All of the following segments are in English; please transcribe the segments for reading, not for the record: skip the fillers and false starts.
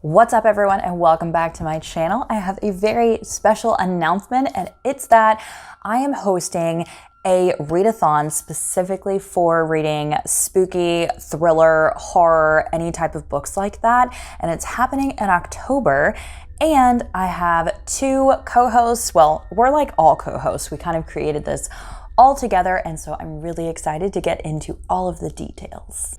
What's up everyone and welcome back to my channel. I have a very special announcement and it's that I am hosting a readathon specifically for reading spooky, thriller, horror, any type of books like that. And it's happening in October. And I have two co-hosts. Well, we're like all co-hosts. We kind of created this all together. And so I'm really excited to get into all of the details.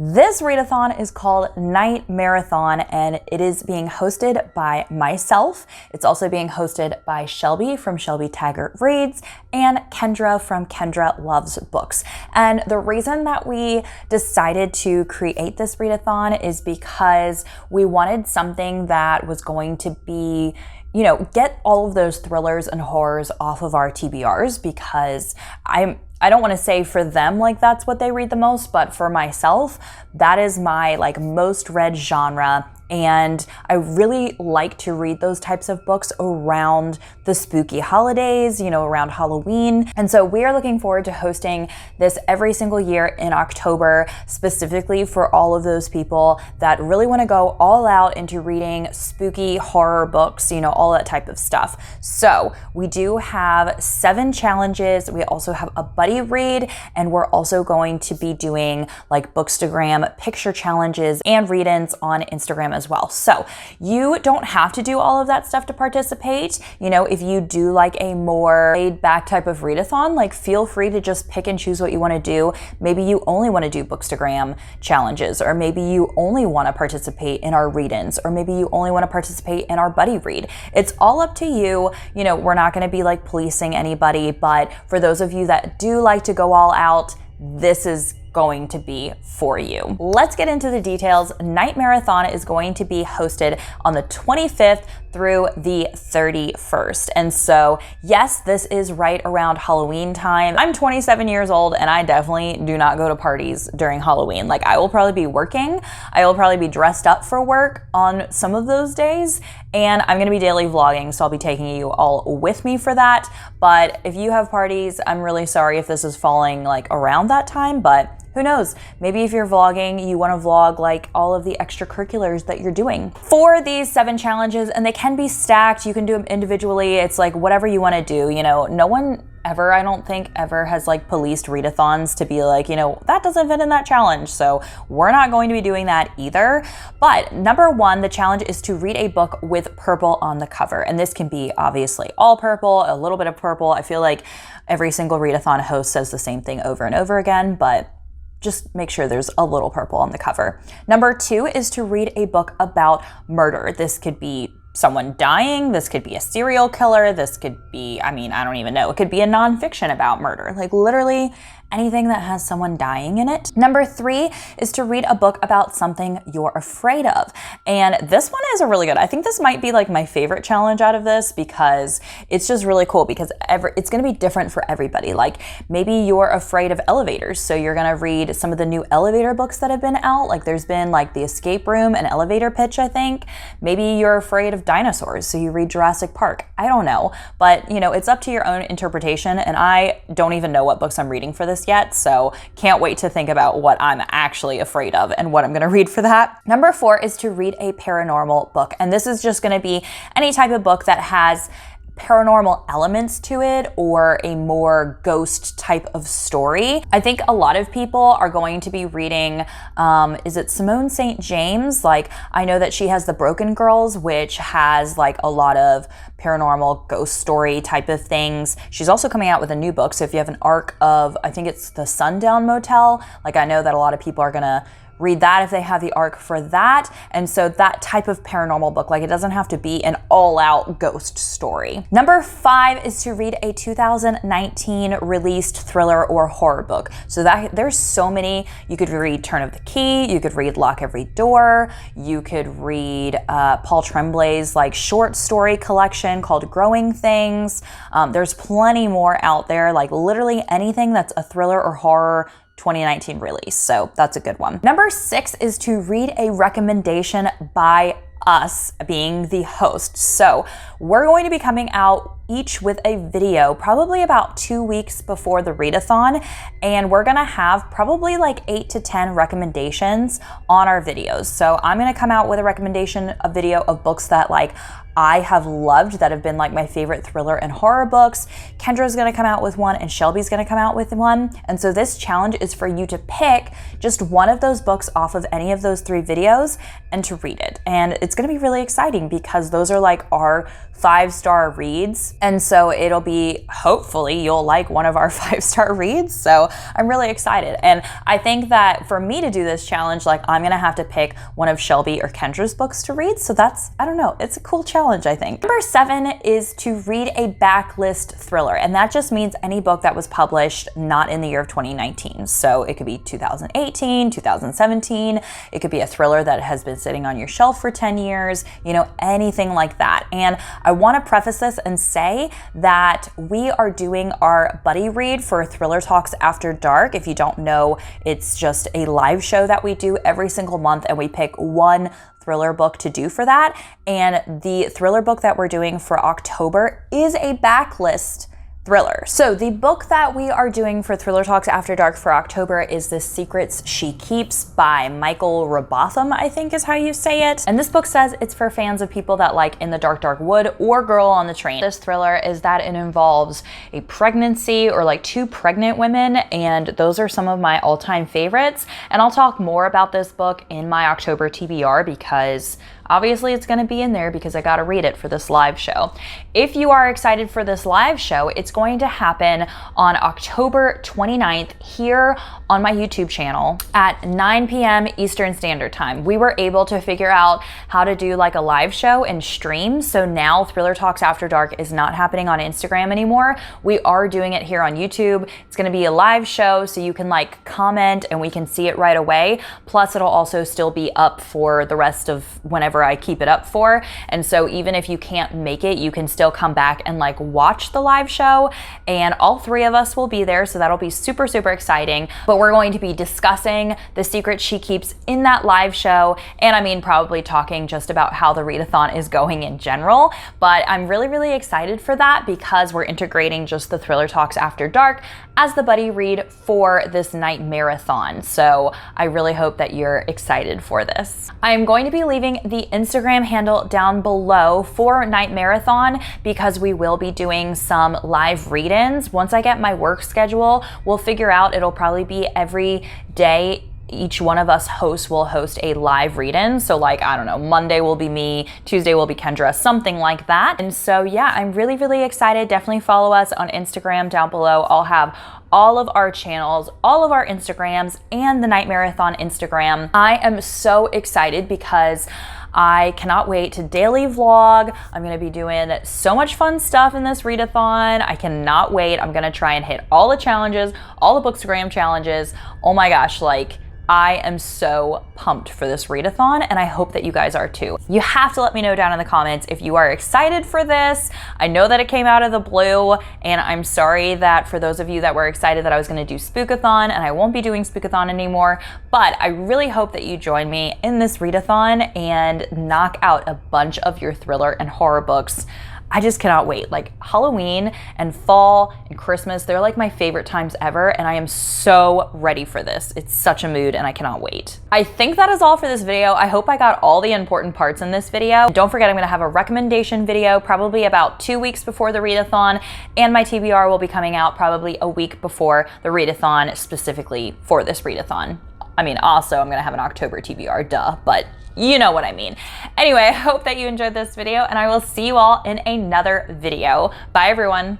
This readathon is called Nightmareathon and it is being hosted by myself. It's also being hosted by Shelby from ShelbyTaggart Reads and Kendra from Kendra Loves Books. And the reason that we decided to create this readathon is because we wanted something that was going to be, you know, get all of those thrillers and horrors off of our TBRs, because I don't want to say for them like that's what they read the most, but for myself, that is my like most read genre. And I really like to read those types of books around the spooky holidays, you know, around Halloween. And so we are looking forward to hosting this every single year in October, specifically for all of those people that really want to go all out into reading spooky horror books, you know, all that type of stuff. So we do have 7 challenges. We also have a buddy read, and we're also going to be doing like Bookstagram picture challenges and read-ins on Instagram as well. So you don't have to do all of that stuff to participate. You know, if you do like a more laid back type of readathon, like feel free to just pick and choose what you want to do. Maybe you only want to do Bookstagram challenges, or maybe you only want to participate in our read-ins, or maybe you only want to participate in our buddy read. It's all up to you. You know, we're not going to be like policing anybody, but for those of you that do like to go all out, this is going to be for you. Let's get into the details. Nightmareathon is going to be hosted on the 25th through the 31st. And so, yes, this is right around Halloween time. I'm 27 years old and I definitely do not go to parties during Halloween. Like, I will probably be working. I will probably be dressed up for work on some of those days. And I'm gonna be daily vlogging, so I'll be taking you all with me for that. But if you have parties, I'm really sorry if this is falling like around that time, but who knows? Maybe if you're vlogging, you want to vlog like all of the extracurriculars that you're doing. For these 7 challenges, and they can be stacked, you can do them individually. It's like whatever you want to do. You know, no one ever, I don't think ever has like policed readathons to be like, you know, that doesn't fit in that challenge. So we're not going to be doing that either. But number 1, the challenge is to read a book with purple on the cover. And this can be obviously all purple, a little bit of purple. I feel like every single readathon host says the same thing over and over again, but just make sure there's a little purple on the cover. Number 2 is to read a book about murder. This could be someone dying, this could be a serial killer, this could be, I mean, I don't even know. It could be a nonfiction about murder, like literally anything that has someone dying in it. Number 3 is to read a book about something you're afraid of. And this one is a really good, I think this might be like my favorite challenge out of this, because it's just really cool, because it's gonna be different for everybody. Like maybe you're afraid of elevators, so you're gonna read some of the new elevator books that have been out. Like there's been like The Escape Room and Elevator Pitch, I think. Maybe you're afraid of dinosaurs, so you read Jurassic Park. I don't know, but you know, it's up to your own interpretation, and I don't even know what books I'm reading for this yet, so can't wait to think about what I'm actually afraid of and what I'm gonna read for that. Number 4 is to read a paranormal book, and this is just gonna be any type of book that has paranormal elements to it or a more ghost type of story. I think a lot of people are going to be reading, is it Simone St. James? Like, I know that she has The Broken Girls, which has like a lot of paranormal ghost story type of things. She's also coming out with a new book, so if you have an arc of, I think it's The Sundown Motel, like I know that a lot of people are gonna read that if they have the arc for that. And so that type of paranormal book, like it doesn't have to be an all-out ghost story. Number 5 is to read a 2019 released thriller or horror book. So that there's so many. You could read Turn of the Key, you could read Lock Every Door, you could read Paul Tremblay's like short story collection called Growing Things. There's plenty more out there, like literally anything that's a thriller or horror 2019 release, so that's a good one. Number 6 is to read a recommendation by us being the host. So we're going to be coming out each with a video probably about 2 weeks before the readathon, and we're gonna have probably like 8 to 10 recommendations on our videos. So I'm gonna come out with a video of books that like I have loved, that have been like my favorite thriller and horror books. Kendra's gonna come out with one and Shelby's gonna come out with one. And so this challenge is for you to pick just one of those books off of any of those 3 videos and to read it. And it's gonna be really exciting because those are like our 5-star reads. And so it'll be, hopefully you'll like one of our 5-star reads. So I'm really excited. And I think that for me to do this challenge, like I'm gonna have to pick one of Shelby or Kendra's books to read. So that's, I don't know, it's a cool challenge, I think. Number 7 is to read a backlist thriller. And that just means any book that was published not in the year of 2019. So it could be 2018, 2017. It could be a thriller that has been sitting on your shelf for 10 years, you know, anything like that. And I want to preface this and say that we are doing our buddy read for Thriller Talks After Dark. If you don't know, it's just a live show that we do every single month, and we pick one thriller book to do for that. And the thriller book that we're doing for October is a backlist thriller. So the book that we are doing for Thriller Talks After Dark for October is The Secrets She Keeps by Michael Robotham, I think is how you say it. And this book says it's for fans of people that like In the Dark, Dark Wood or Girl on the Train. This thriller is that it involves a pregnancy or like 2 pregnant women, and those are some of my all-time favorites. And I'll talk more about this book in my October TBR because obviously it's gonna be in there because I gotta read it for this live show. If you are excited for this live show, it's going to happen on October 29th here on my YouTube channel at 9 p.m. Eastern Standard Time. We were able to figure out how to do like a live show and stream. So now Thriller Talks After Dark is not happening on Instagram anymore. We are doing it here on YouTube. It's gonna be a live show so you can like comment and we can see it right away. Plus it'll also still be up for the rest of whenever I keep it up for. And so even if you can't make it, you can still come back and like watch the live show, and all 3 of us will be there. So that'll be super, super exciting. But we're going to be discussing The Secret She Keeps in that live show. And I mean, probably talking just about how the readathon is going in general. But I'm really, really excited for that because we're integrating just the Thriller Talks After Dark as the buddy read for this Nightmareathon. So I really hope that you're excited for this. I am going to be leaving the Instagram handle down below for Nightmareathon because we will be doing some live read-ins. Once I get my work schedule, we'll figure out, it'll probably be every day each one of us hosts will host a live read-in. So like, I don't know, Monday will be me, Tuesday will be Kendra, something like that. And so yeah, I'm really, really excited. Definitely follow us on Instagram down below. I'll have all of our channels, all of our Instagrams, and the Nightmareathon Instagram. I am so excited because I cannot wait to daily vlog. I'm gonna be doing so much fun stuff in this readathon. I cannot wait. I'm gonna try and hit all the challenges, all the Bookstagram challenges. Oh my gosh, like, I am so pumped for this readathon, and I hope that you guys are too. You have to let me know down in the comments if you are excited for this. I know that it came out of the blue, and I'm sorry that for those of you that were excited that I was gonna do Spookathon, and I won't be doing Spookathon anymore, but I really hope that you join me in this readathon and knock out a bunch of your thriller and horror books. I just cannot wait. Like, Halloween and fall and Christmas, they're like my favorite times ever, and I am so ready for this. It's such a mood and I cannot wait. I think that is all for this video. I hope I got all the important parts in this video. Don't forget, I'm gonna have a recommendation video probably about 2 weeks before the readathon, and my TBR will be coming out probably a week before the readathon, specifically for this readathon. I mean, also I'm gonna have an October TBR, duh, but you know what I mean. Anyway, I hope that you enjoyed this video, and I will see you all in another video. Bye everyone.